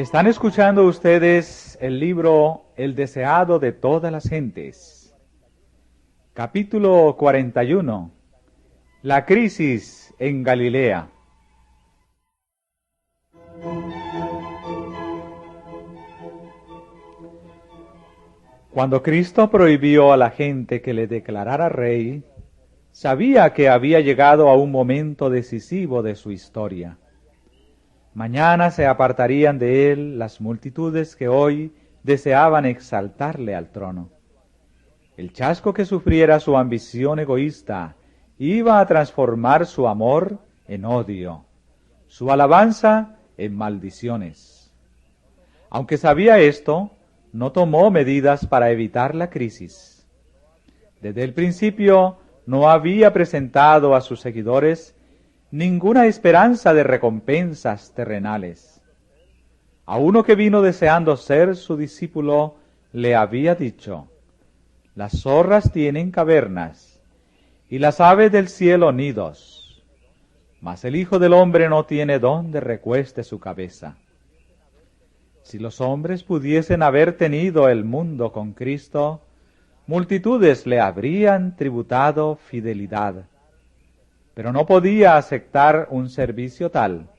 Están escuchando ustedes el libro El deseado de todas las gentes. Capítulo 41. La crisis en Galilea. Cuando Cristo prohibió a la gente que le declarara rey, sabía que había llegado a un momento decisivo de su historia. Mañana se apartarían de él las multitudes que hoy deseaban exaltarle al trono. El chasco que sufriera su ambición egoísta iba a transformar su amor en odio, su alabanza en maldiciones. Aunque sabía esto, no tomó medidas para evitar la crisis. Desde el principio no había presentado a sus seguidores ninguna esperanza de recompensas terrenales. A uno que vino deseando ser su discípulo, le había dicho: las zorras tienen cavernas, y las aves del cielo nidos, mas el Hijo del Hombre no tiene donde recueste su cabeza. Si los hombres pudiesen haber tenido el mundo con Cristo, multitudes le habrían tributado fidelidad, pero no podía aceptar un servicio tal.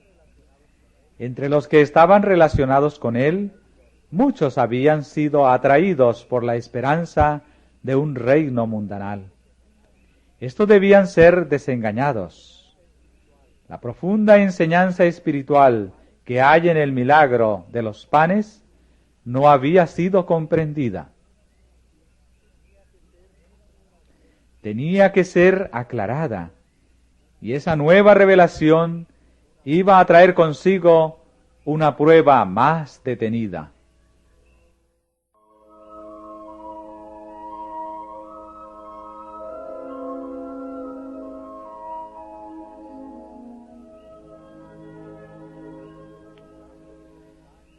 Entre los que estaban relacionados con él, muchos habían sido atraídos por la esperanza de un reino mundanal. Estos debían ser desengañados. La profunda enseñanza espiritual que hay en el milagro de los panes no había sido comprendida. Tenía que ser aclarada, y esa nueva revelación iba a traer consigo una prueba más detenida.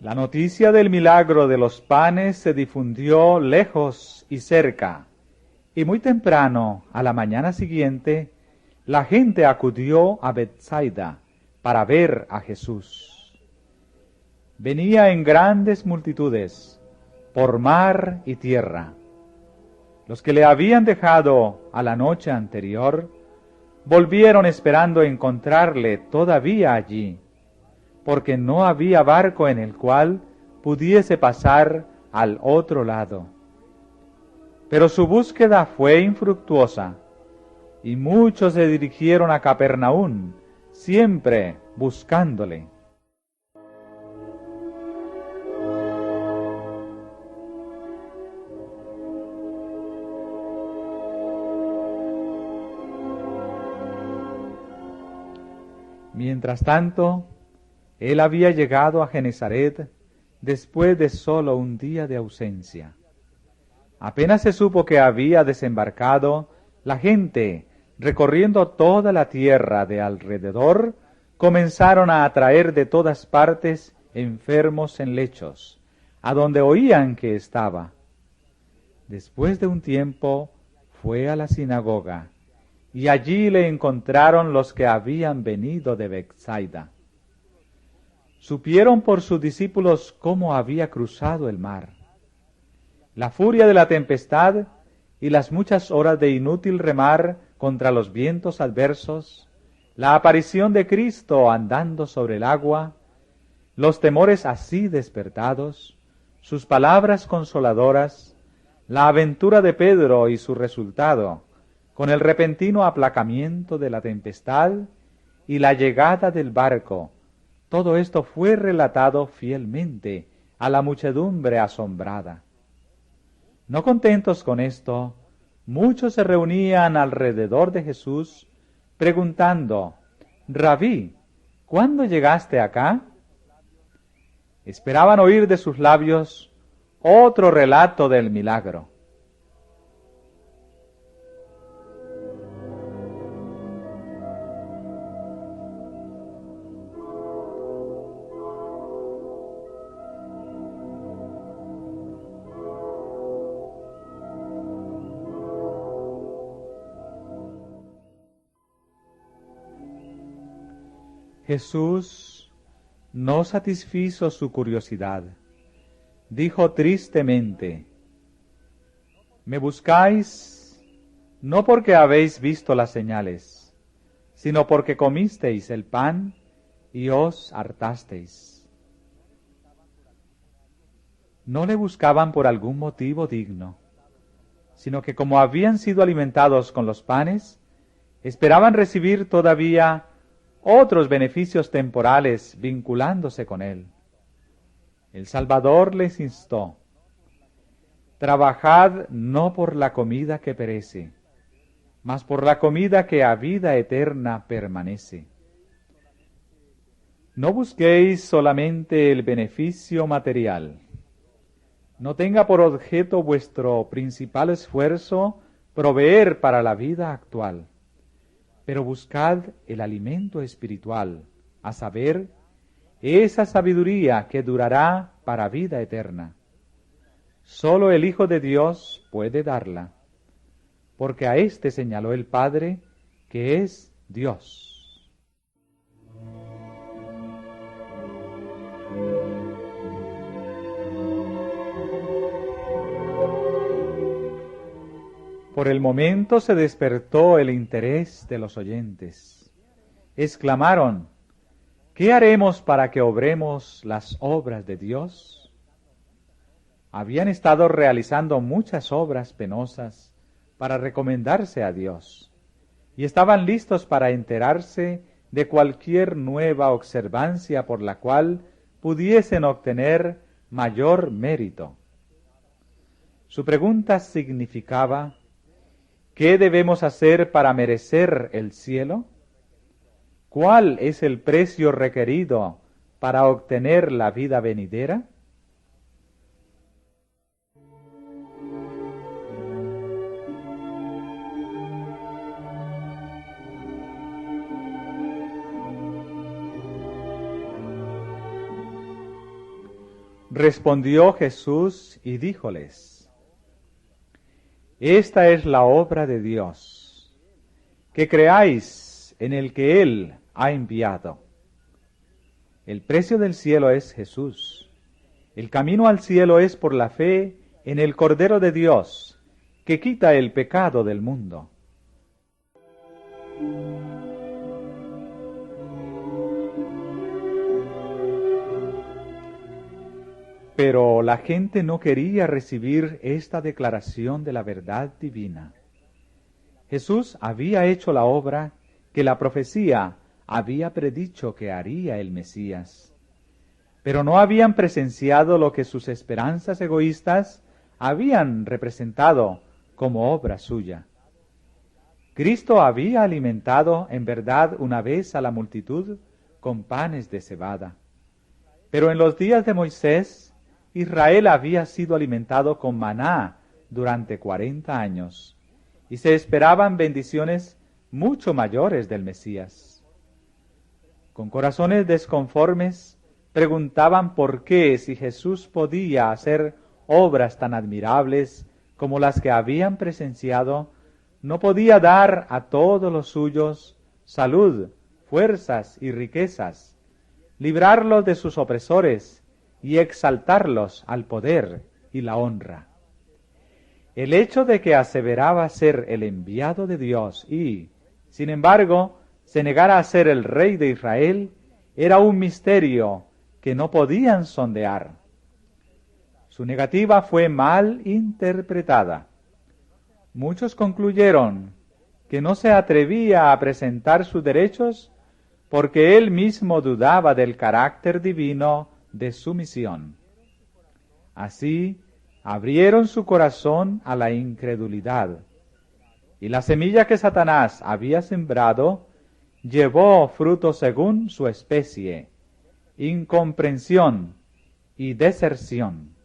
La noticia del milagro de los panes se difundió lejos y cerca, y muy temprano, a la mañana siguiente, la gente acudió a Bethsaida para ver a Jesús. Venía en grandes multitudes, por mar y tierra. Los que le habían dejado a la noche anterior, volvieron esperando encontrarle todavía allí, porque no había barco en el cual pudiese pasar al otro lado. Pero su búsqueda fue infructuosa, y muchos se dirigieron a Capernaum, siempre buscándole. Mientras tanto, él había llegado a Genezaret después de solo un día de ausencia. Apenas se supo que había desembarcado, la gente, recorriendo toda la tierra de alrededor, comenzaron a atraer de todas partes enfermos en lechos, a donde oían que estaba. Después de un tiempo fue a la sinagoga, y allí le encontraron los que habían venido de Bethsaida. Supieron por sus discípulos cómo había cruzado el mar. La furia de la tempestad y las muchas horas de inútil remar contra los vientos adversos, la aparición de Cristo andando sobre el agua, los temores así despertados, sus palabras consoladoras, la aventura de Pedro y su resultado, con el repentino aplacamiento de la tempestad y la llegada del barco, todo esto fue relatado fielmente a la muchedumbre asombrada. No contentos con esto, muchos se reunían alrededor de Jesús, preguntando: Rabí, ¿cuándo llegaste acá? Esperaban oír de sus labios otro relato del milagro. Jesús no satisfizo su curiosidad. Dijo tristemente: me buscáis no porque habéis visto las señales, sino porque comisteis el pan y os hartasteis. No le buscaban por algún motivo digno, sino que como habían sido alimentados con los panes, esperaban recibir todavía otros beneficios temporales vinculándose con él. El Salvador les instó: trabajad no por la comida que perece, mas por la comida que a vida eterna permanece. No busquéis solamente el beneficio material. No tenga por objeto vuestro principal esfuerzo proveer para la vida actual, pero buscad el alimento espiritual, a saber, esa sabiduría que durará para vida eterna. Solo el Hijo de Dios puede darla, porque a éste señaló el Padre, que es Dios. Por el momento se despertó el interés de los oyentes. Exclamaron: ¿qué haremos para que obremos las obras de Dios? Habían estado realizando muchas obras penosas para recomendarse a Dios, y estaban listos para enterarse de cualquier nueva observancia por la cual pudiesen obtener mayor mérito. Su pregunta significaba: ¿qué debemos hacer para merecer el cielo? ¿Cuál es el precio requerido para obtener la vida venidera? Respondió Jesús y díjoles: esta es la obra de Dios, que creáis en el que Él ha enviado. El precio del cielo es Jesús. El camino al cielo es por la fe en el Cordero de Dios, que quita el pecado del mundo. Pero la gente no quería recibir esta declaración de la verdad divina. Jesús había hecho la obra que la profecía había predicho que haría el Mesías, pero no habían presenciado lo que sus esperanzas egoístas habían representado como obra suya. Cristo había alimentado en verdad una vez a la multitud con panes de cebada, pero en los días de Moisés, Israel había sido alimentado con maná durante 40 años, y se esperaban bendiciones mucho mayores del Mesías. Con corazones desconformes, preguntaban por qué, si Jesús podía hacer obras tan admirables como las que habían presenciado, no podía dar a todos los suyos salud, fuerzas y riquezas, librarlos de sus opresores y exaltarlos al poder y la honra. El hecho de que aseveraba ser el enviado de Dios y, sin embargo, se negara a ser el rey de Israel, era un misterio que no podían sondear. Su negativa fue mal interpretada. Muchos concluyeron que no se atrevía a presentar sus derechos porque él mismo dudaba del carácter divino de su misión. Así, abrieron su corazón a la incredulidad, y la semilla que Satanás había sembrado llevó fruto según su especie, incomprensión y deserción.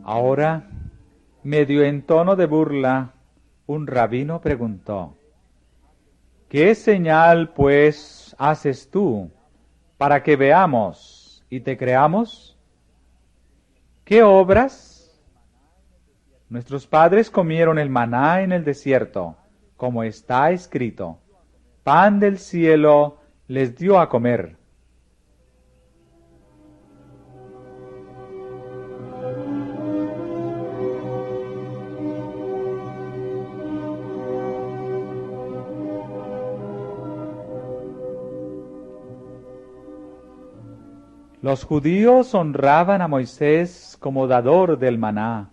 Ahora, medio en tono de burla, un rabino preguntó: ¿qué señal, pues, haces tú para que veamos y te creamos? ¿Qué obras? Nuestros padres comieron el maná en el desierto, como está escrito. Pan del cielo les dio a comer. Los judíos honraban a Moisés como dador del maná,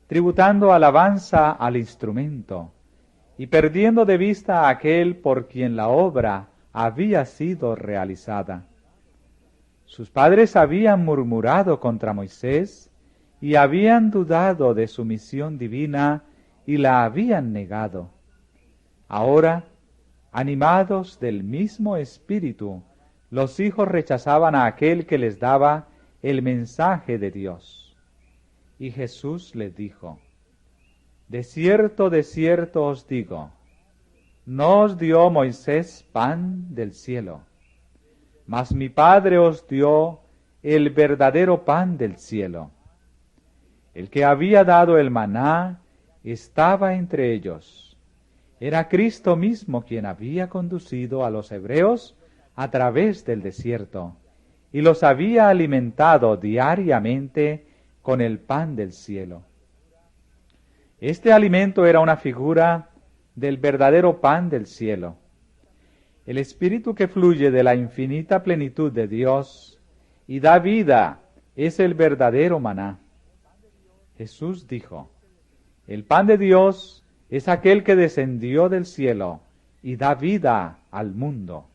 tributando alabanza al instrumento, y perdiendo de vista a aquel por quien la obra había sido realizada. Sus padres habían murmurado contra Moisés y habían dudado de su misión divina y la habían negado. Ahora, animados del mismo espíritu, los hijos rechazaban a aquel que les daba el mensaje de Dios. Y Jesús les dijo: de cierto os digo, no os dio Moisés pan del cielo, mas mi Padre os dio el verdadero pan del cielo. El que había dado el maná estaba entre ellos. Era Cristo mismo quien había conducido a los hebreos a través del desierto y los había alimentado diariamente con el pan del cielo. Este alimento era una figura del verdadero pan del cielo. El Espíritu que fluye de la infinita plenitud de Dios y da vida es el verdadero maná. Jesús dijo: el pan de Dios es aquel que descendió del cielo y da vida al mundo.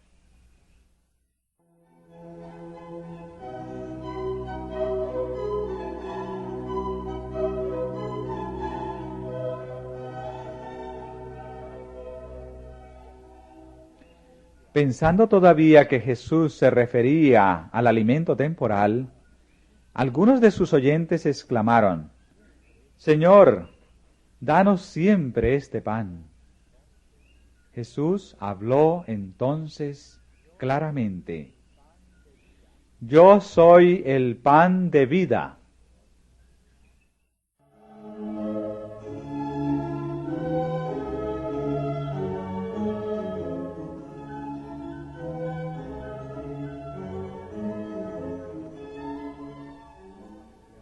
Pensando todavía que Jesús se refería al alimento temporal, algunos de sus oyentes exclamaron: Señor, danos siempre este pan. Jesús habló entonces claramente: Yo soy el pan de vida.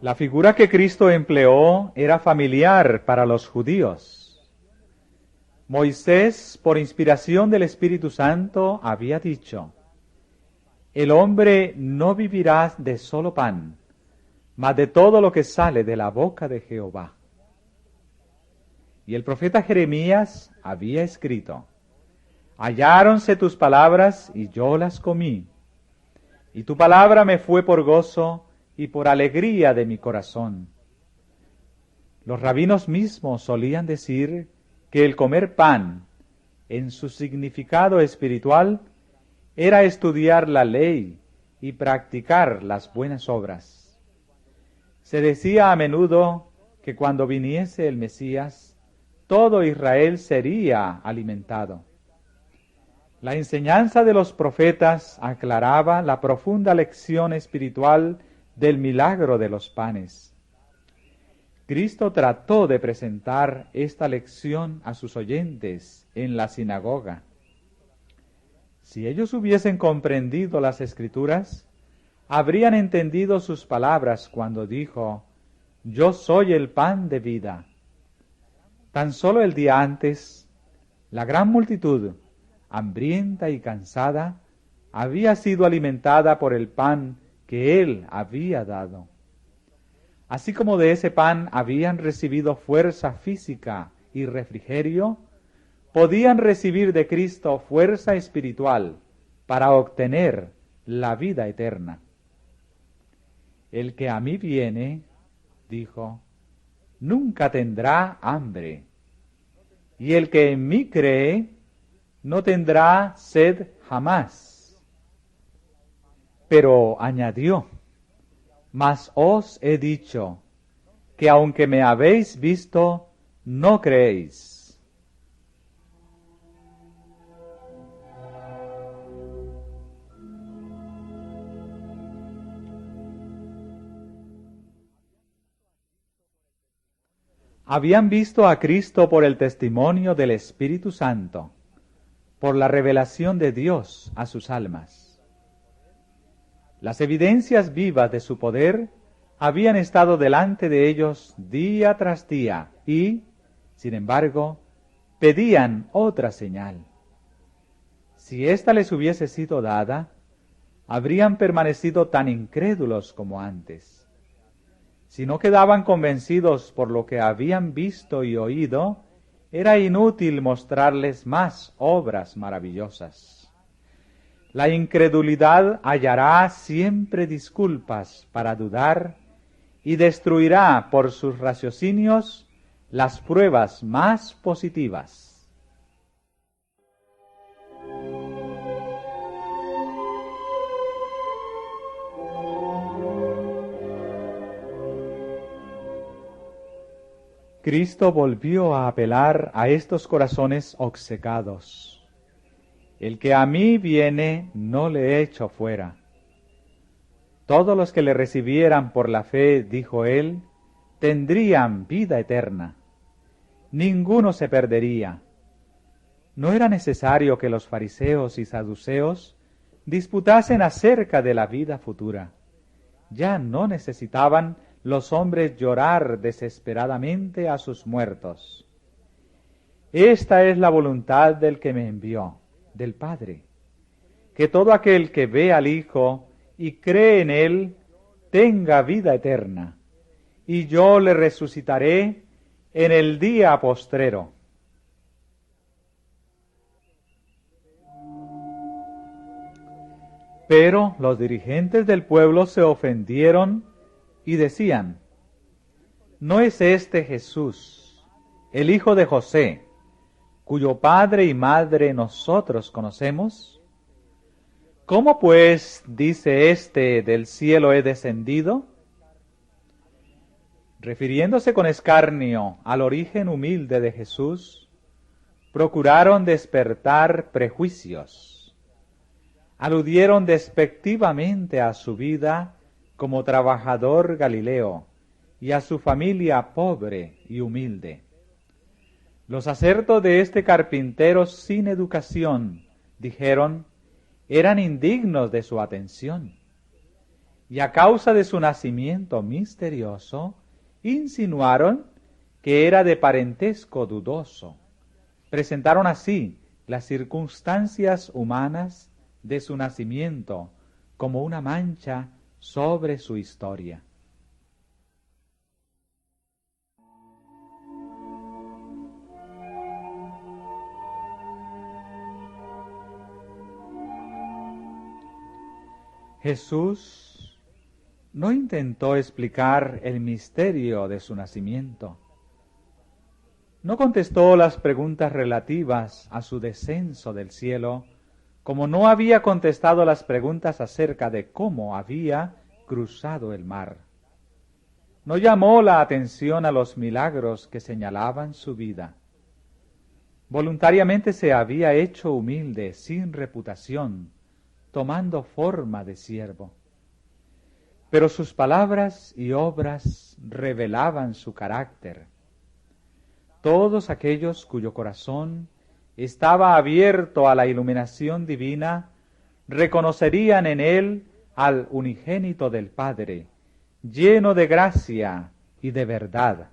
La figura que Cristo empleó era familiar para los judíos. Moisés, por inspiración del Espíritu Santo, había dicho: el hombre no vivirá de solo pan, mas de todo lo que sale de la boca de Jehová. Y el profeta Jeremías había escrito: halláronse tus palabras y yo las comí, y tu palabra me fue por gozo y por alegría de mi corazón. Los rabinos mismos solían decir que el comer pan, en su significado espiritual, era estudiar la ley y practicar las buenas obras. Se decía a menudo que cuando viniese el Mesías, todo Israel sería alimentado. La enseñanza de los profetas aclaraba la profunda lección espiritual del milagro de los panes. Cristo trató de presentar esta lección a sus oyentes en la sinagoga. Si ellos hubiesen comprendido las Escrituras, habrían entendido sus palabras cuando dijo: Yo soy el pan de vida. Tan solo el día antes, la gran multitud, hambrienta y cansada, había sido alimentada por el pan que Él había dado. Así como de ese pan habían recibido fuerza física y refrigerio, podían recibir de Cristo fuerza espiritual para obtener la vida eterna. El que a mí viene, dijo, nunca tendrá hambre, y el que en mí cree no tendrá sed jamás. Pero añadió: mas os he dicho que aunque me habéis visto, no creéis. Habían visto a Cristo por el testimonio del Espíritu Santo, por la revelación de Dios a sus almas. Las evidencias vivas de su poder habían estado delante de ellos día tras día y, sin embargo, pedían otra señal. Si ésta les hubiese sido dada, habrían permanecido tan incrédulos como antes. Si no quedaban convencidos por lo que habían visto y oído, era inútil mostrarles más obras maravillosas. La incredulidad hallará siempre disculpas para dudar y destruirá por sus raciocinios las pruebas más positivas. Cristo volvió a apelar a estos corazones obcecados. El que a mí viene, no le echo fuera. Todos los que le recibieran por la fe, dijo él, tendrían vida eterna. Ninguno se perdería. No era necesario que los fariseos y saduceos disputasen acerca de la vida futura. Ya no necesitaban los hombres llorar desesperadamente a sus muertos. Esta es la voluntad del que me envió, del Padre, que todo aquel que ve al Hijo y cree en Él tenga vida eterna, y yo le resucitaré en el día postrero. Pero los dirigentes del pueblo se ofendieron y decían, ¿no es este Jesús, el hijo de José, cuyo padre y madre nosotros conocemos? ¿Cómo pues dice éste, del cielo he descendido? Refiriéndose con escarnio al origen humilde de Jesús, procuraron despertar prejuicios. Aludieron despectivamente a su vida como trabajador galileo, y a su familia pobre y humilde. Los acertos de este carpintero sin educación, dijeron, eran indignos de su atención, y a causa de su nacimiento misterioso, insinuaron que era de parentesco dudoso. Presentaron así las circunstancias humanas de su nacimiento como una mancha sobre su historia. Jesús no intentó explicar el misterio de su nacimiento. No contestó las preguntas relativas a su descenso del cielo, como no había contestado las preguntas acerca de cómo había cruzado el mar. No llamó la atención a los milagros que señalaban su vida. Voluntariamente se había hecho humilde, sin reputación, tomando forma de siervo. Pero sus palabras y obras revelaban su carácter. Todos aquellos cuyo corazón estaba abierto a la iluminación divina, reconocerían en él al unigénito del Padre, lleno de gracia y de verdad.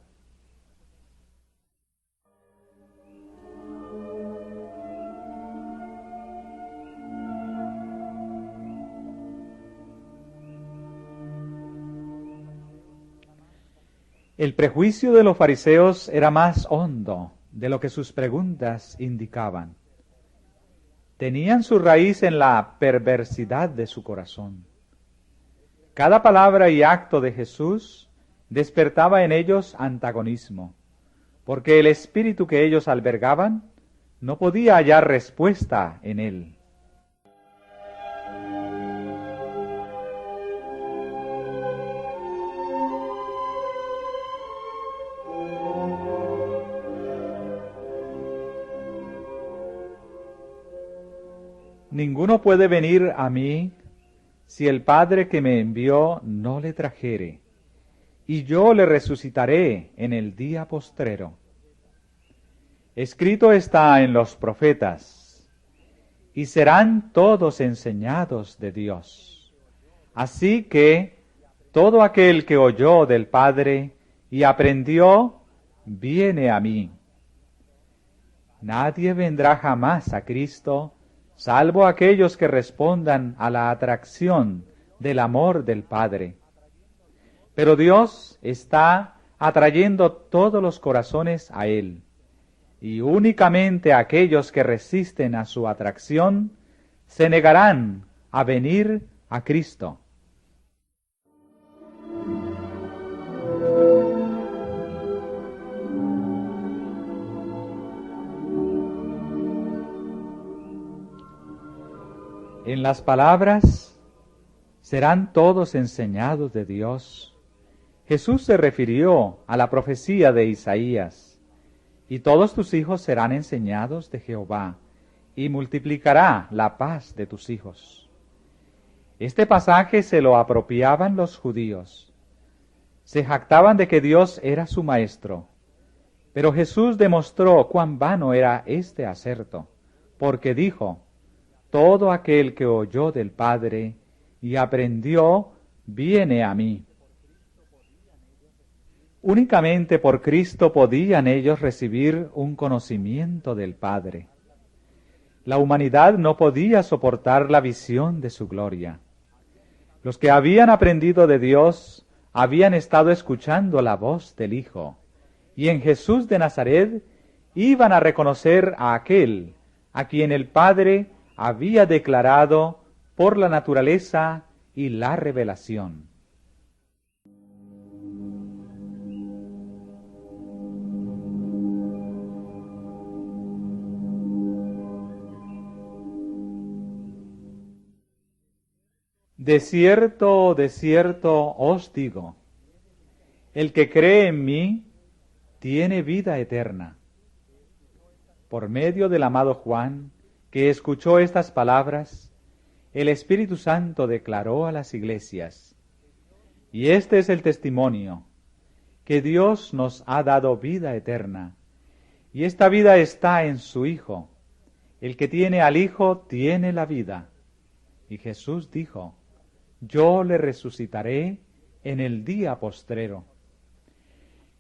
El prejuicio de los fariseos era más hondo de lo que sus preguntas indicaban. Tenían su raíz en la perversidad de su corazón. Cada palabra y acto de Jesús despertaba en ellos antagonismo, porque el espíritu que ellos albergaban no podía hallar respuesta en él. Ninguno puede venir a mí si el Padre que me envió no le trajere, y yo le resucitaré en el día postrero. Escrito está en los profetas, y serán todos enseñados de Dios. Así que todo aquel que oyó del Padre y aprendió, viene a mí. Nadie vendrá jamás a Cristo, salvo aquellos que respondan a la atracción del amor del Padre. Pero Dios está atrayendo todos los corazones a Él, y únicamente aquellos que resisten a su atracción se negarán a venir a Cristo. En las palabras, serán todos enseñados de Dios, Jesús se refirió a la profecía de Isaías, y todos tus hijos serán enseñados de Jehová, y multiplicará la paz de tus hijos. Este pasaje se lo apropiaban los judíos. Se jactaban de que Dios era su maestro, pero Jesús demostró cuán vano era este aserto, porque dijo: todo aquel que oyó del Padre y aprendió, viene a mí. Únicamente por Cristo podían ellos recibir un conocimiento del Padre. La humanidad no podía soportar la visión de su gloria. Los que habían aprendido de Dios habían estado escuchando la voz del Hijo, y en Jesús de Nazaret iban a reconocer a aquel a quien el Padre había declarado por la naturaleza y la revelación. De cierto os digo, el que cree en mí tiene vida eterna. Por medio del amado Juan, que escuchó estas palabras, el Espíritu Santo declaró a las iglesias: y este es el testimonio, que Dios nos ha dado vida eterna, y esta vida está en su Hijo. El que tiene al Hijo tiene la vida. Y Jesús dijo: yo le resucitaré en el día postrero.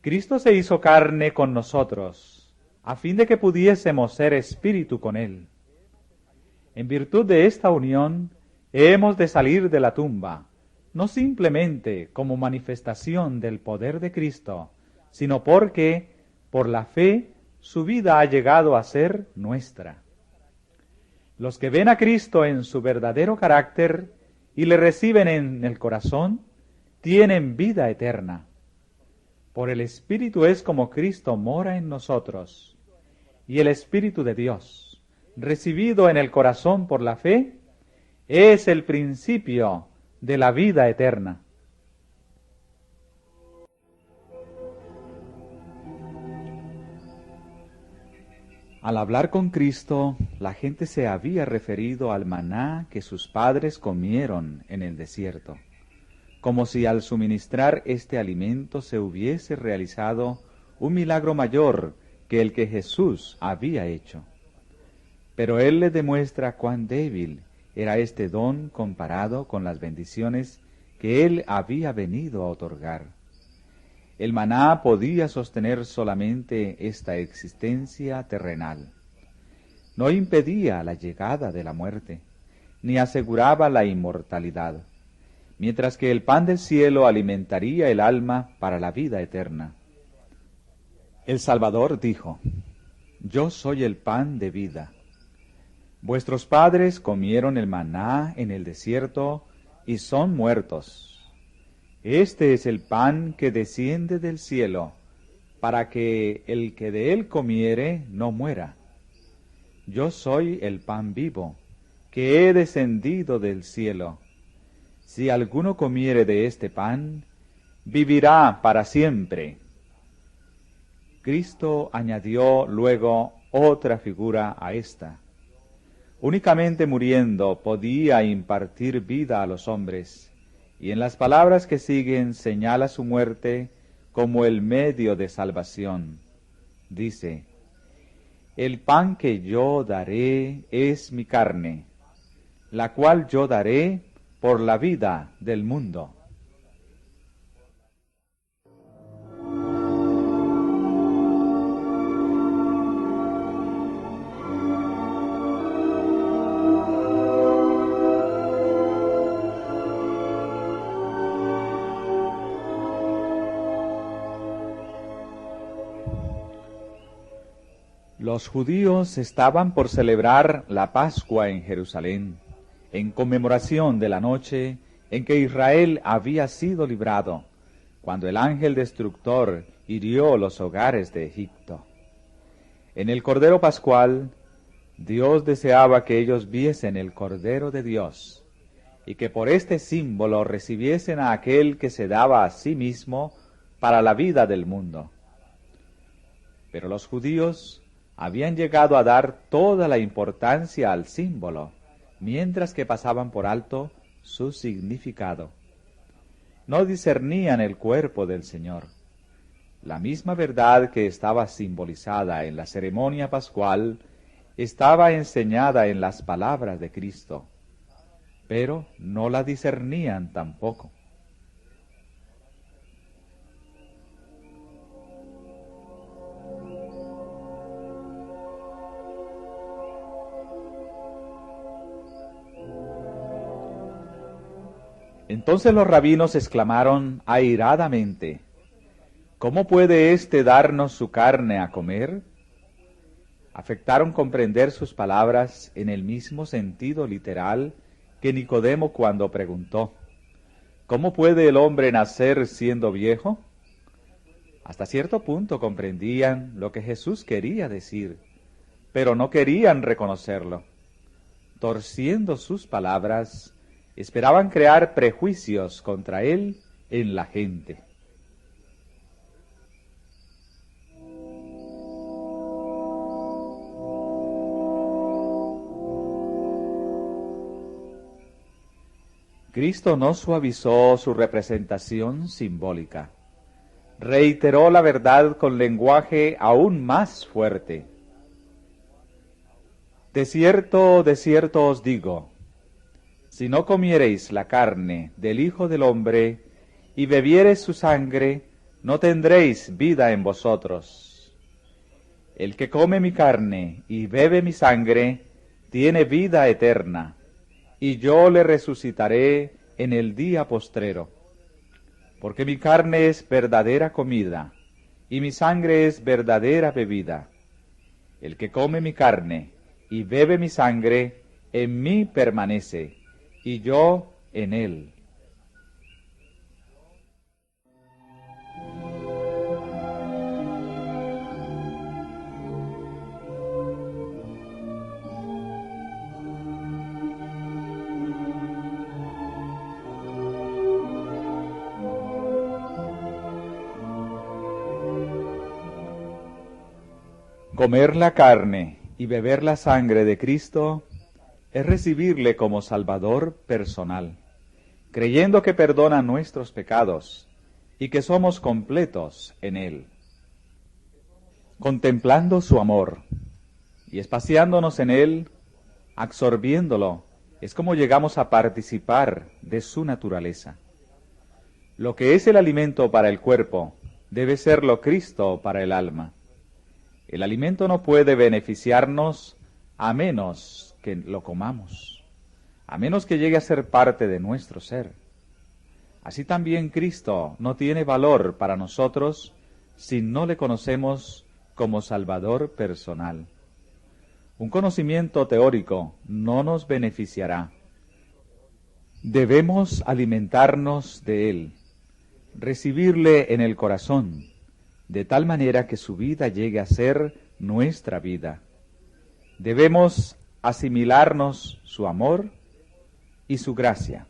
Cristo se hizo carne con nosotros, a fin de que pudiésemos ser espíritu con Él. En virtud de esta unión, hemos de salir de la tumba, no simplemente como manifestación del poder de Cristo, sino porque, por la fe, su vida ha llegado a ser nuestra. Los que ven a Cristo en su verdadero carácter y le reciben en el corazón, tienen vida eterna. Por el Espíritu es como Cristo mora en nosotros, y el Espíritu de Dios, recibido en el corazón por la fe, es el principio de la vida eterna. Al hablar con Cristo, la gente se había referido al maná que sus padres comieron en el desierto, como si al suministrar este alimento se hubiese realizado un milagro mayor que el que Jesús había hecho. Pero Él le demuestra cuán débil era este don comparado con las bendiciones que Él había venido a otorgar. El maná podía sostener solamente esta existencia terrenal. No impedía la llegada de la muerte, ni aseguraba la inmortalidad, mientras que el pan del cielo alimentaría el alma para la vida eterna. El Salvador dijo: yo soy el pan de vida. Vuestros padres comieron el maná en el desierto y son muertos. Este es el pan que desciende del cielo, para que el que de él comiere no muera. Yo soy el pan vivo, que he descendido del cielo. Si alguno comiere de este pan, vivirá para siempre. Cristo añadió luego otra figura a esta. Únicamente muriendo podía impartir vida a los hombres, y en las palabras que siguen señala su muerte como el medio de salvación. Dice: el pan que yo daré es mi carne, la cual yo daré por la vida del mundo. Los judíos estaban por celebrar la Pascua en Jerusalén, en conmemoración de la noche en que Israel había sido librado, cuando el ángel destructor hirió los hogares de Egipto. En el Cordero Pascual, Dios deseaba que ellos viesen el Cordero de Dios, y que por este símbolo recibiesen a aquel que se daba a sí mismo para la vida del mundo. Pero los judíos habían llegado a dar toda la importancia al símbolo, mientras que pasaban por alto su significado. No discernían el cuerpo del Señor. La misma verdad que estaba simbolizada en la ceremonia pascual estaba enseñada en las palabras de Cristo, pero no la discernían tampoco. Entonces los rabinos exclamaron airadamente: ¿cómo puede éste darnos su carne a comer? Afectaron comprender sus palabras en el mismo sentido literal que Nicodemo cuando preguntó: ¿cómo puede el hombre nacer siendo viejo? Hasta cierto punto comprendían lo que Jesús quería decir, pero no querían reconocerlo. Torciendo sus palabras, esperaban crear prejuicios contra él en la gente. Cristo no suavizó su representación simbólica. Reiteró la verdad con lenguaje aún más fuerte. De cierto os digo, si no comiereis la carne del Hijo del Hombre y bebiereis su sangre, no tendréis vida en vosotros. El que come mi carne y bebe mi sangre, tiene vida eterna, y yo le resucitaré en el día postrero. Porque mi carne es verdadera comida, y mi sangre es verdadera bebida. El que come mi carne y bebe mi sangre, en mí permanece, y yo en él. Comer la carne y beber la sangre de Cristo es recibirle como Salvador personal, creyendo que perdona nuestros pecados y que somos completos en Él. Contemplando su amor y espaciándonos en Él, absorbiéndolo, es como llegamos a participar de su naturaleza. Lo que es el alimento para el cuerpo debe serlo Cristo para el alma. El alimento no puede beneficiarnos a menos que lo comamos, a menos que llegue a ser parte de nuestro ser. Así también Cristo no tiene valor para nosotros si no le conocemos como Salvador personal. Un conocimiento teórico no nos beneficiará. Debemos alimentarnos de Él, recibirle en el corazón, de tal manera que su vida llegue a ser nuestra vida. Debemos asimilarnos su amor y su gracia.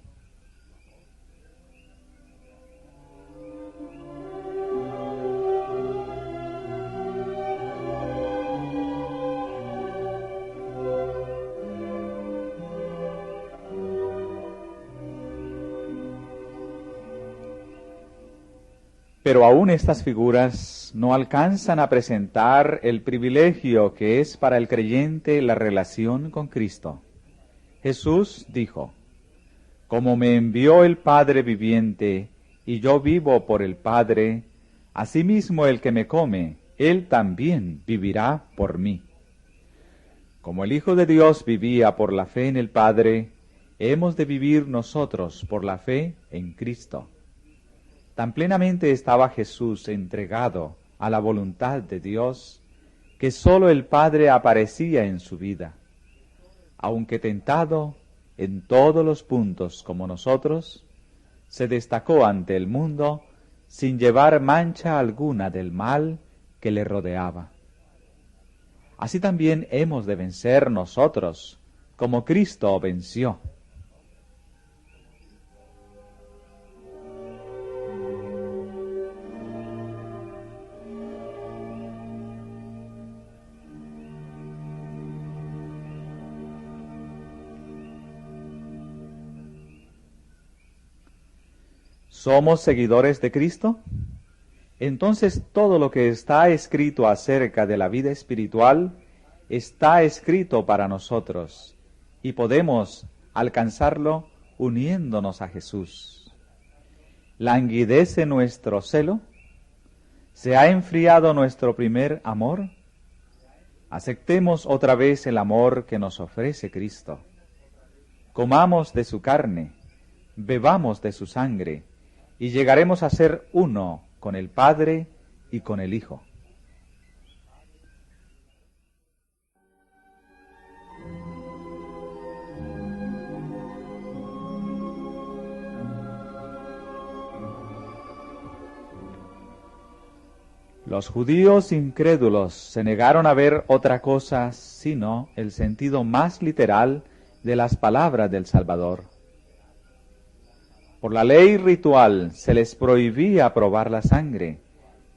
Pero aún estas figuras no alcanzan a presentar el privilegio que es para el creyente la relación con Cristo. Jesús dijo: como me envió el Padre viviente, y yo vivo por el Padre, asimismo el que me come, él también vivirá por mí. Como el Hijo de Dios vivía por la fe en el Padre, hemos de vivir nosotros por la fe en Cristo. Tan plenamente estaba Jesús entregado a la voluntad de Dios, que sólo el Padre aparecía en su vida. Aunque tentado en todos los puntos como nosotros, se destacó ante el mundo sin llevar mancha alguna del mal que le rodeaba. Así también hemos de vencer nosotros, como Cristo venció. ¿Somos seguidores de Cristo? Entonces todo lo que está escrito acerca de la vida espiritual está escrito para nosotros y podemos alcanzarlo uniéndonos a Jesús. ¿Languidece nuestro celo? ¿Se ha enfriado nuestro primer amor? Aceptemos otra vez el amor que nos ofrece Cristo. Comamos de su carne, bebamos de su sangre, y llegaremos a ser uno con el Padre y con el Hijo. Los judíos incrédulos se negaron a ver otra cosa sino el sentido más literal de las palabras del Salvador. Por la ley ritual se les prohibía probar la sangre,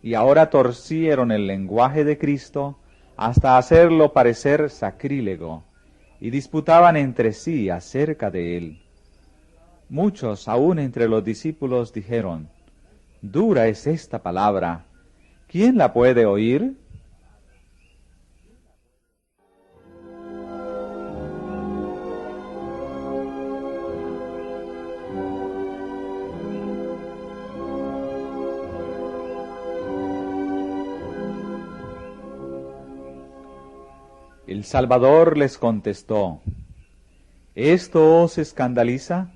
y ahora torcieron el lenguaje de Cristo hasta hacerlo parecer sacrílego, y disputaban entre sí acerca de él. Muchos aún entre los discípulos dijeron: dura es esta palabra, ¿quién la puede oír? El Salvador les contestó: ¿esto os escandaliza?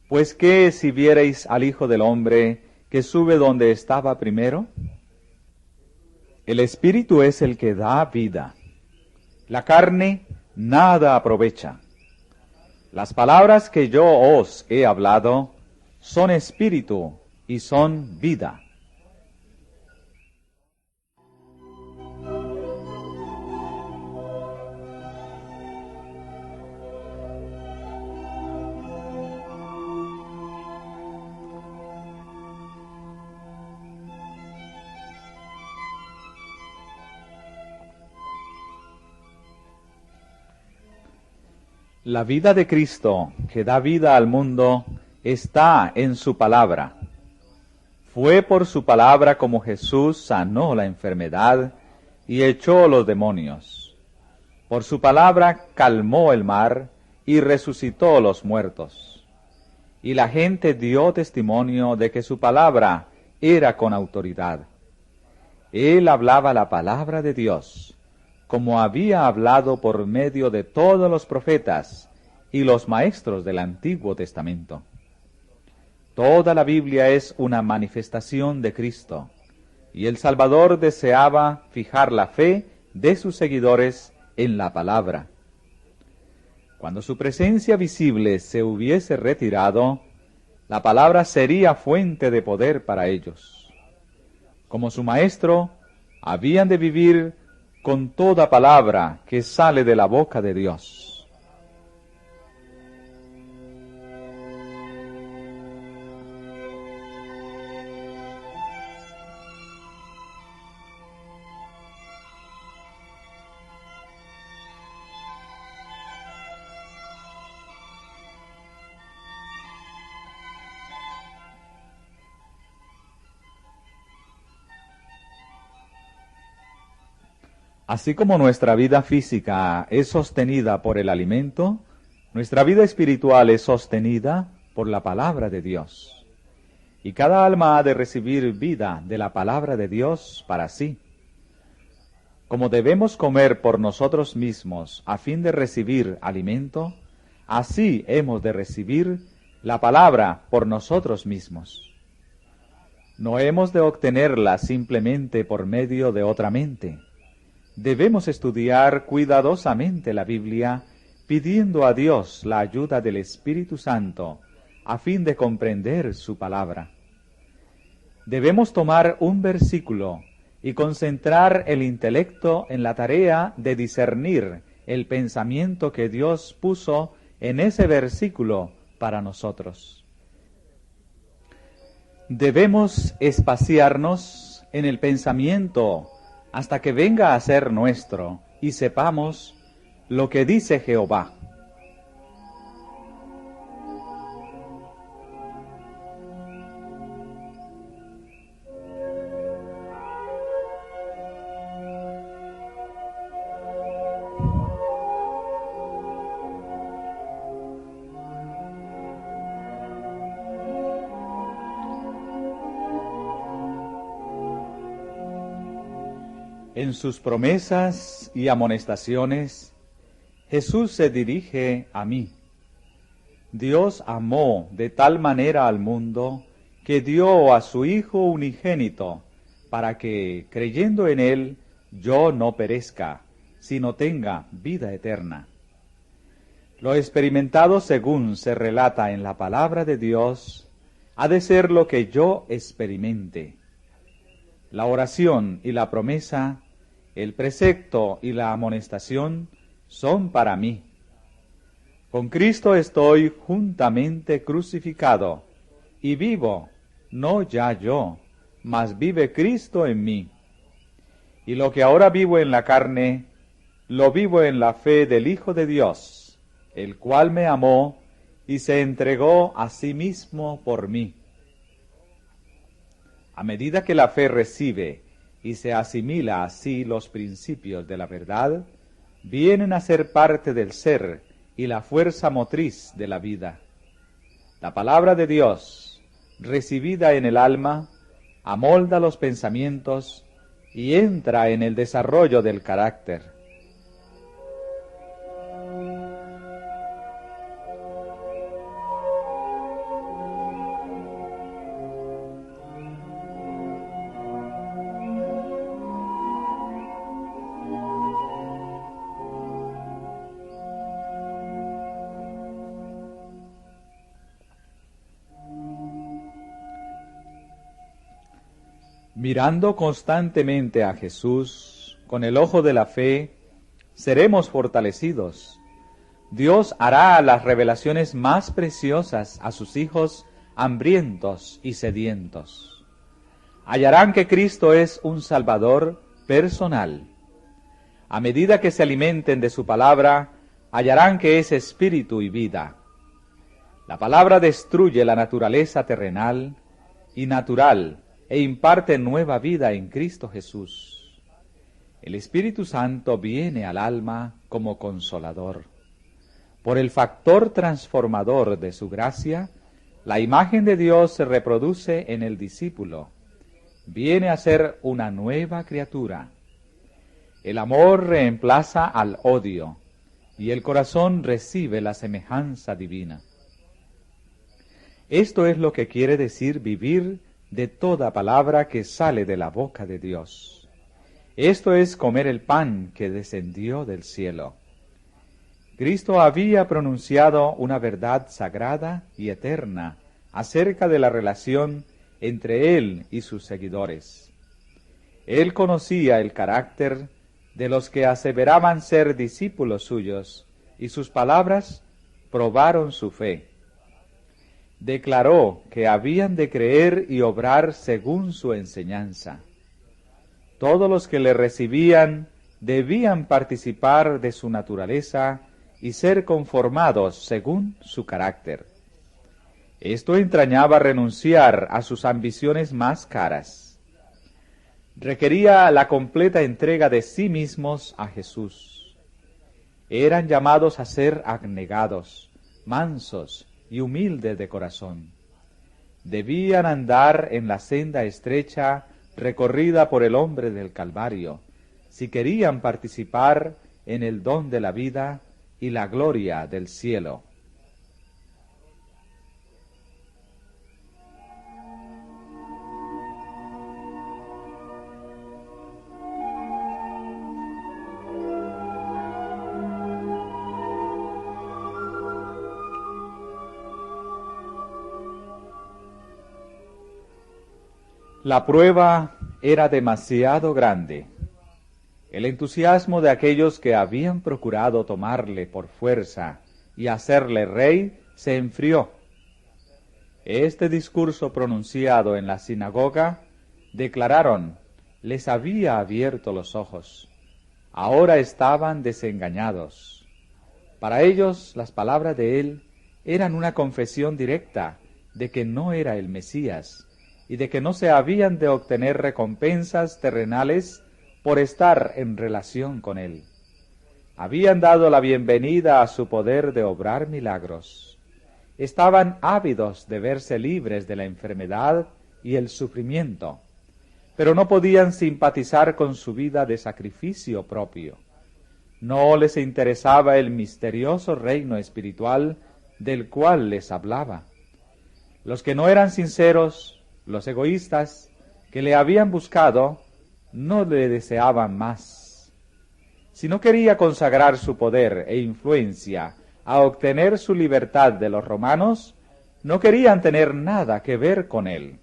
Pues qué si vierais al Hijo del Hombre que sube donde estaba primero. El Espíritu es el que da vida. La carne nada aprovecha. Las palabras que yo os he hablado son espíritu y son vida. La vida de Cristo, que da vida al mundo, está en su palabra. Fue por su palabra como Jesús sanó la enfermedad y echó los demonios. Por su palabra calmó el mar y resucitó los muertos. Y la gente dio testimonio de que su palabra era con autoridad. Él hablaba la palabra de Dios, como había hablado por medio de todos los profetas y los maestros del Antiguo Testamento. Toda la Biblia es una manifestación de Cristo, y el Salvador deseaba fijar la fe de sus seguidores en la palabra. Cuando su presencia visible se hubiese retirado, la palabra sería fuente de poder para ellos. Como su Maestro, habían de vivir con toda palabra que sale de la boca de Dios. Así como nuestra vida física es sostenida por el alimento, nuestra vida espiritual es sostenida por la palabra de Dios. Y cada alma ha de recibir vida de la palabra de Dios para sí. Como debemos comer por nosotros mismos a fin de recibir alimento, así hemos de recibir la palabra por nosotros mismos. No hemos de obtenerla simplemente por medio de otra mente. Debemos estudiar cuidadosamente la Biblia, pidiendo a Dios la ayuda del Espíritu Santo, a fin de comprender su palabra. Debemos tomar un versículo y concentrar el intelecto en la tarea de discernir el pensamiento que Dios puso en ese versículo para nosotros. Debemos espaciarnos en el pensamiento hasta que venga a ser nuestro y sepamos lo que dice Jehová. En sus promesas y amonestaciones, Jesús se dirige a mí. Dios amó de tal manera al mundo que dio a su Hijo unigénito, para que, creyendo en Él, yo no perezca, sino tenga vida eterna. Lo experimentado según se relata en la palabra de Dios, ha de ser lo que yo experimente. La oración y la promesa, el precepto y la amonestación son para mí. Con Cristo estoy juntamente crucificado, y vivo, no ya yo, mas vive Cristo en mí. Y lo que ahora vivo en la carne, lo vivo en la fe del Hijo de Dios, el cual me amó y se entregó a sí mismo por mí. A medida que la fe recibe y se asimila así los principios de la verdad, vienen a ser parte del ser y la fuerza motriz de la vida. La palabra de Dios, recibida en el alma, amolda los pensamientos y entra en el desarrollo del carácter. Mirando constantemente a Jesús con el ojo de la fe, seremos fortalecidos. Dios hará las revelaciones más preciosas a sus hijos hambrientos y sedientos. Hallarán que Cristo es un Salvador personal. A medida que se alimenten de su palabra, hallarán que es espíritu y vida. La palabra destruye la naturaleza terrenal y natural, e imparte nueva vida en Cristo Jesús. El Espíritu Santo viene al alma como consolador. Por el factor transformador de su gracia, la imagen de Dios se reproduce en el discípulo. Viene a ser una nueva criatura. El amor reemplaza al odio, y el corazón recibe la semejanza divina. Esto es lo que quiere decir vivir de toda palabra que sale de la boca de Dios. Esto es comer el pan que descendió del cielo. Cristo había pronunciado una verdad sagrada y eterna acerca de la relación entre Él y sus seguidores. Él conocía el carácter de los que aseveraban ser discípulos suyos, y sus palabras probaron su fe. Declaró que habían de creer y obrar según su enseñanza. Todos los que le recibían debían participar de su naturaleza y ser conformados según su carácter. Esto entrañaba renunciar a sus ambiciones más caras. requería la completa entrega de sí mismos a Jesús. Eran llamados a ser abnegados, mansos y humildes de corazón. Debían andar en la senda estrecha recorrida por el hombre del Calvario, si querían participar en el don de la vida y la gloria del cielo. La prueba era demasiado grande. El entusiasmo de aquellos que habían procurado tomarle por fuerza y hacerle rey se enfrió. Este discurso pronunciado en la sinagoga, declararon, les había abierto los ojos. Ahora estaban desengañados. Para ellos, las palabras de él eran una confesión directa de que no era el Mesías, y de que no se habían de obtener recompensas terrenales por estar en relación con él. Habían dado la bienvenida a su poder de obrar milagros. Estaban ávidos de verse libres de la enfermedad y el sufrimiento, pero no podían simpatizar con su vida de sacrificio propio. No les interesaba el misterioso reino espiritual del cual les hablaba. Los que no eran sinceros, los egoístas que le habían buscado, no le deseaban más. Si no quería consagrar su poder e influencia a obtener su libertad de los romanos, no querían tener nada que ver con él.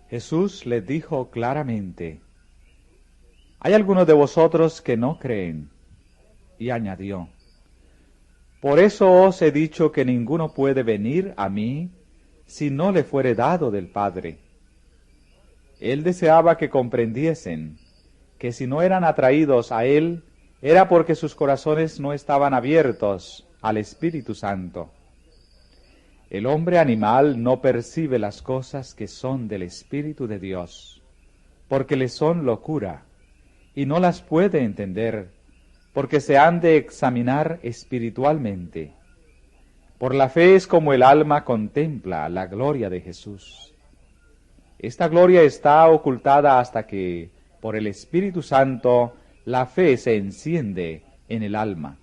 Jesús les dijo claramente, «Hay algunos de vosotros que no creen». Y añadió, «Por eso os he dicho que ninguno puede venir a mí si no le fuere dado del Padre». Él deseaba que comprendiesen que si no eran atraídos a él, era porque sus corazones no estaban abiertos al Espíritu Santo. El hombre animal no percibe las cosas que son del Espíritu de Dios, porque le son locura, y no las puede entender, porque se han de examinar espiritualmente. Por la fe es como el alma contempla la gloria de Jesús. Esta gloria está ocultada hasta que, por el Espíritu Santo, la fe se enciende en el alma.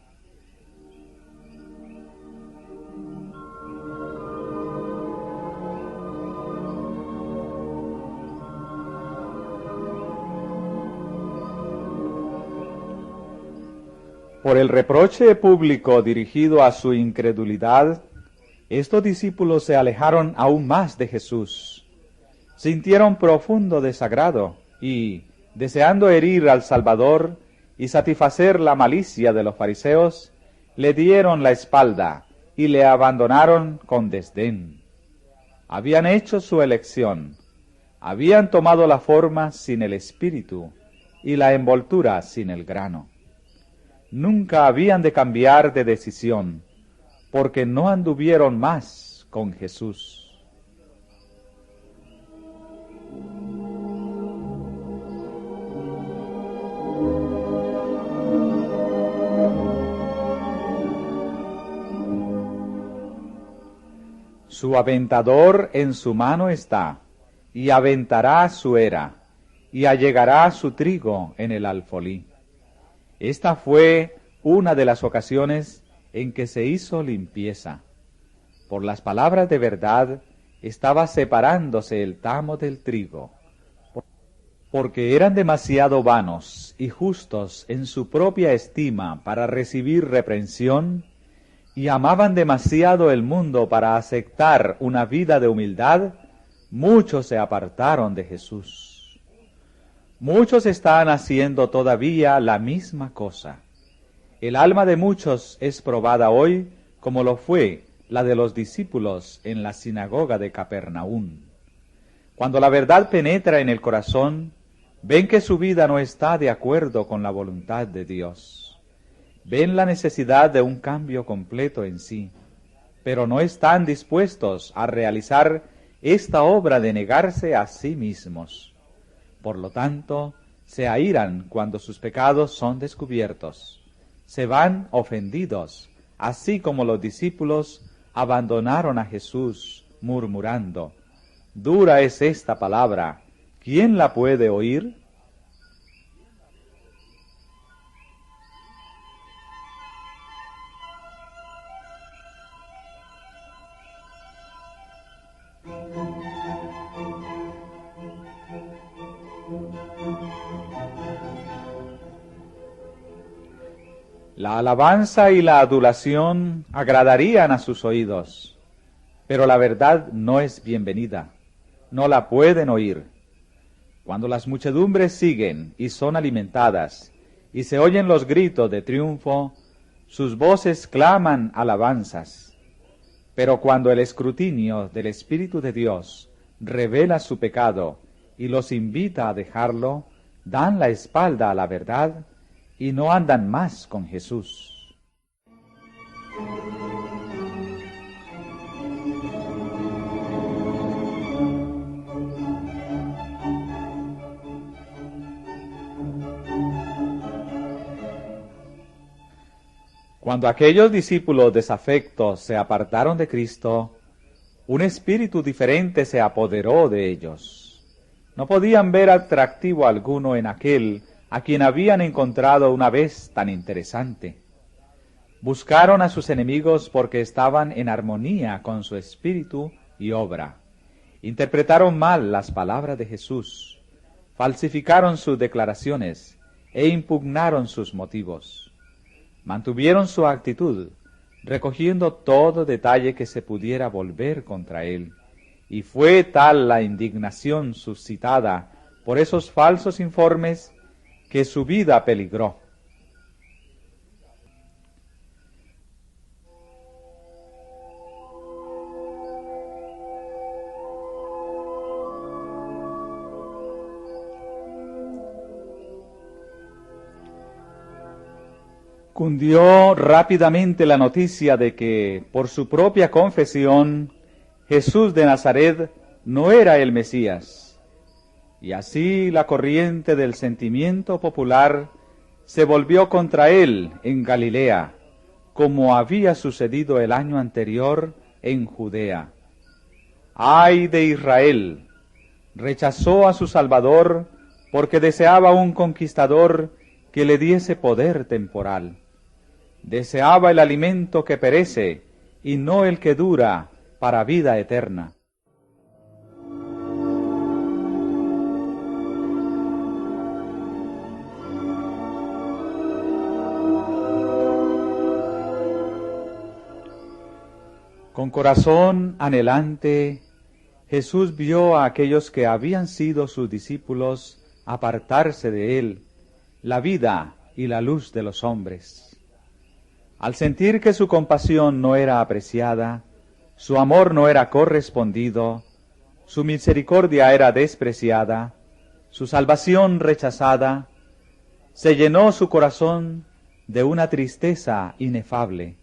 Por el reproche público dirigido a su incredulidad, estos discípulos se alejaron aún más de Jesús. Sintieron profundo desagrado y, deseando herir al Salvador y satisfacer la malicia de los fariseos, le dieron la espalda y le abandonaron con desdén. Habían hecho su elección, habían tomado la forma sin el espíritu y la envoltura sin el grano. Nunca habían de cambiar de decisión, porque no anduvieron más con Jesús. Su aventador en su mano está, y aventará su era, y allegará su trigo en el alfolí. Esta fue una de las ocasiones en que se hizo limpieza. Por las palabras de verdad estaba separándose el tamo del trigo, porque eran demasiado vanos y justos en su propia estima para recibir reprensión, y amaban demasiado el mundo para aceptar una vida de humildad. Muchos se apartaron de Jesús. Muchos están haciendo todavía la misma cosa. El alma de muchos es probada hoy como lo fue la de los discípulos en la sinagoga de Capernaum. Cuando la verdad penetra en el corazón, ven que su vida no está de acuerdo con la voluntad de Dios. Ven la necesidad de un cambio completo en sí, pero no están dispuestos a realizar esta obra de negarse a sí mismos. Por lo tanto, se airan cuando sus pecados son descubiertos. Se van ofendidos, así como los discípulos abandonaron a Jesús, murmurando: «Dura es esta palabra, ¿quién la puede oír?». La alabanza y la adulación agradarían a sus oídos, pero la verdad no es bienvenida, no la pueden oír. Cuando las muchedumbres siguen y son alimentadas, y se oyen los gritos de triunfo, sus voces claman alabanzas. Pero cuando el escrutinio del Espíritu de Dios revela su pecado y los invita a dejarlo, dan la espalda a la verdad y no andan más con Jesús. Cuando aquellos discípulos desafectos se apartaron de Cristo, un espíritu diferente se apoderó de ellos. No podían ver atractivo alguno en aquel a quien habían encontrado una vez tan interesante. Buscaron a sus enemigos porque estaban en armonía con su espíritu y obra. Interpretaron mal las palabras de Jesús, falsificaron sus declaraciones e impugnaron sus motivos. Mantuvieron su actitud, recogiendo todo detalle que se pudiera volver contra él, y fue tal la indignación suscitada por esos falsos informes que su vida peligró. Cundió rápidamente la noticia de que, por su propia confesión, Jesús de Nazaret no era el Mesías, y así la corriente del sentimiento popular se volvió contra él en Galilea, como había sucedido el año anterior en Judea. ¡Ay de Israel! Rechazó a su Salvador porque deseaba un conquistador que le diese poder temporal. Deseaba el alimento que perece y no el que dura para vida eterna. Con corazón anhelante, Jesús vio a aquellos que habían sido sus discípulos apartarse de él, la vida y la luz de los hombres. Al sentir que su compasión no era apreciada, su amor no era correspondido, su misericordia era despreciada, su salvación rechazada, se llenó su corazón de una tristeza inefable.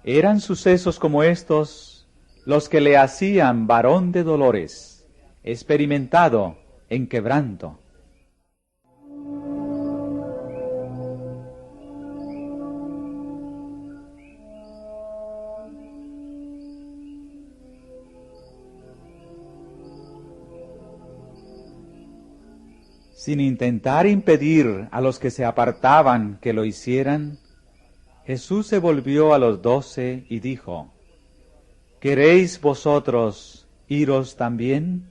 Eran sucesos como estos los que le hacían varón de dolores, experimentado en quebranto. Sin intentar impedir a los que se apartaban que lo hicieran, Jesús se volvió a los 12 y dijo: ¿Queréis vosotros iros también?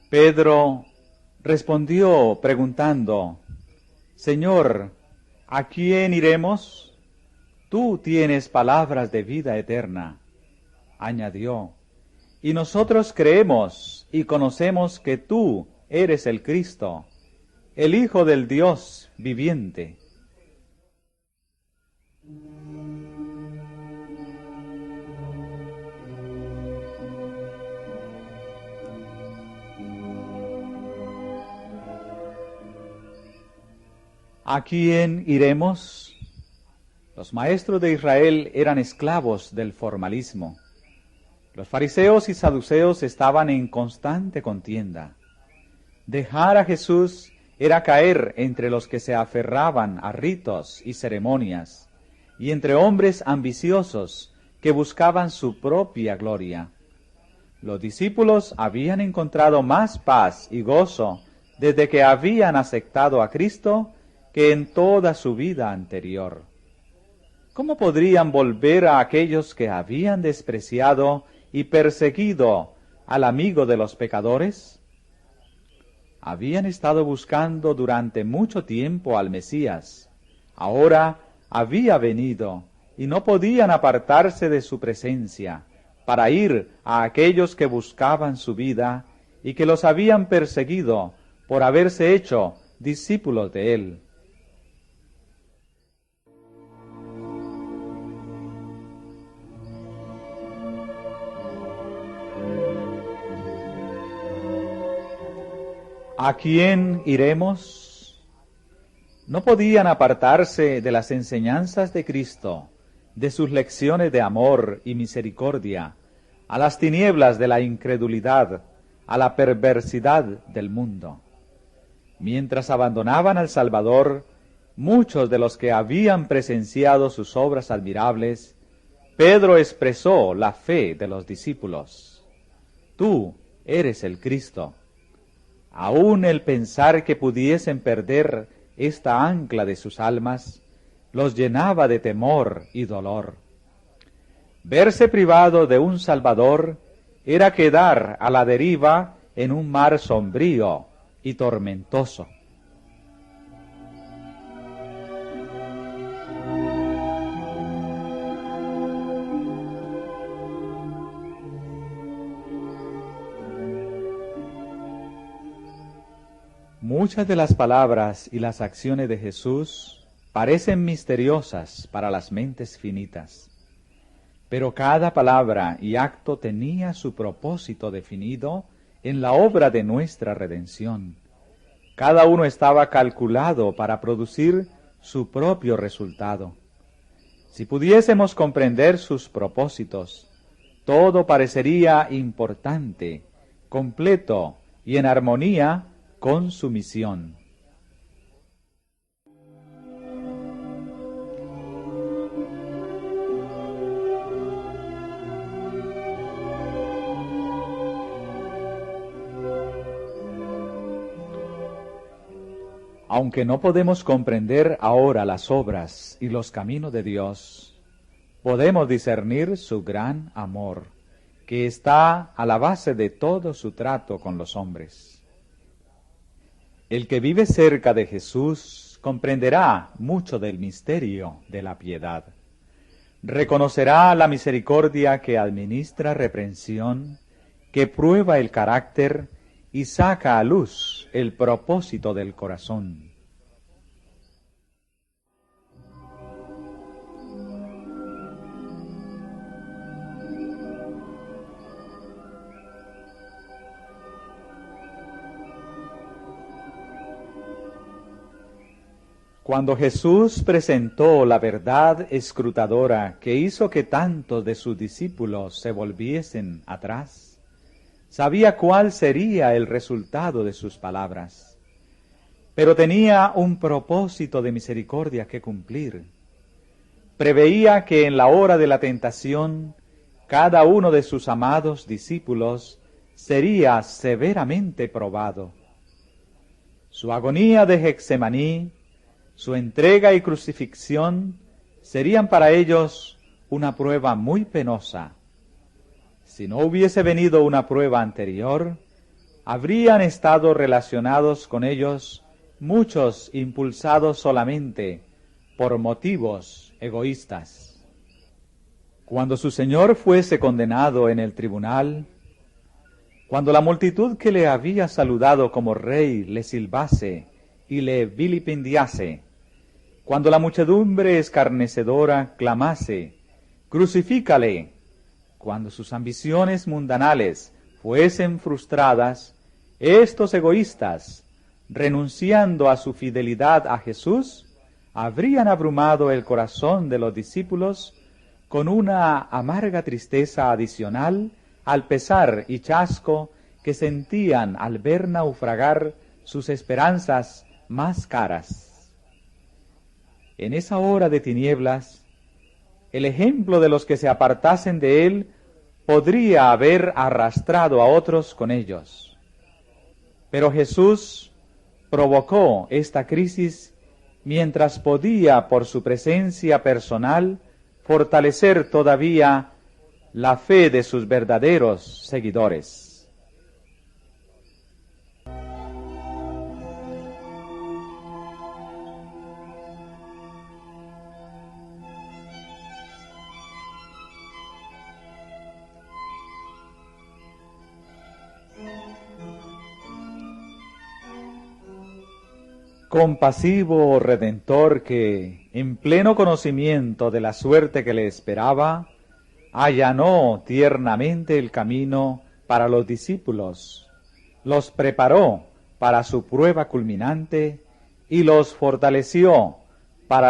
Pedro respondió preguntando: Señor, ¿A quién iremos? Tú tienes palabras de vida eterna. Añadió, y nosotros creemos y conocemos que tú eres el Cristo, el Hijo del Dios viviente. ¿A quién iremos? Los maestros de Israel eran esclavos del formalismo. Los fariseos y saduceos estaban en constante contienda. Dejar a Jesús era caer entre los que se aferraban a ritos y ceremonias, y entre hombres ambiciosos que buscaban su propia gloria. Los discípulos habían encontrado más paz y gozo desde que habían aceptado a Cristo que en toda su vida anterior. ¿Cómo podrían volver a aquellos que habían despreciado y perseguido al amigo de los pecadores? Habían estado buscando durante mucho tiempo al Mesías. Ahora había venido y no podían apartarse de su presencia para ir a aquellos que buscaban su vida y que los habían perseguido por haberse hecho discípulos de él. ¿A quién iremos? No podían apartarse de las enseñanzas de Cristo, de sus lecciones de amor y misericordia, a las tinieblas de la incredulidad, a la perversidad del mundo. Mientras abandonaban al Salvador, muchos de los que habían presenciado sus obras admirables, Pedro expresó la fe de los discípulos. Tú eres el Cristo. Aún el pensar que pudiesen perder esta ancla de sus almas los llenaba de temor y dolor. Verse privado de un Salvador era quedar a la deriva en un mar sombrío y tormentoso. Muchas de las palabras y las acciones de Jesús parecen misteriosas para las mentes finitas, pero cada palabra y acto tenía su propósito definido en la obra de nuestra redención. Cada uno estaba calculado para producir su propio resultado. Si pudiésemos comprender sus propósitos, todo parecería importante, completo y en armonía con su misión. Aunque no podemos comprender ahora las obras y los caminos de Dios, podemos discernir su gran amor, que está a la base de todo su trato con los hombres. El que vive cerca de Jesús comprenderá mucho del misterio de la piedad. Reconocerá la misericordia que administra reprensión, que prueba el carácter y saca a luz el propósito del corazón. Cuando Jesús presentó la verdad escrutadora que hizo que tantos de sus discípulos se volviesen atrás, sabía cuál sería el resultado de sus palabras, pero tenía un propósito de misericordia que cumplir. Preveía que en la hora de la tentación, cada uno de sus amados discípulos sería severamente probado. Su agonía de Getsemaní, su entrega y crucifixión serían para ellos una prueba muy penosa. Si no hubiese venido una prueba anterior, habrían estado relacionados con ellos muchos impulsados solamente por motivos egoístas. Cuando su Señor fuese condenado en el tribunal, cuando la multitud que le había saludado como rey le silbase y le vilipendiase, cuando la muchedumbre escarnecedora clamase, «Crucifícale», cuando sus ambiciones mundanales fuesen frustradas, estos egoístas, renunciando a su fidelidad a Jesús, habrían abrumado el corazón de los discípulos con una amarga tristeza adicional al pesar y chasco que sentían al ver naufragar sus esperanzas más caras. En esa hora de tinieblas, el ejemplo de los que se apartasen de él podría haber arrastrado a otros con ellos. Pero Jesús provocó esta crisis mientras podía, por su presencia personal, fortalecer todavía la fe de sus verdaderos seguidores. Compasivo Redentor que, en pleno conocimiento de la suerte que le esperaba, allanó tiernamente el camino para los discípulos, los preparó para su prueba culminante y los fortaleció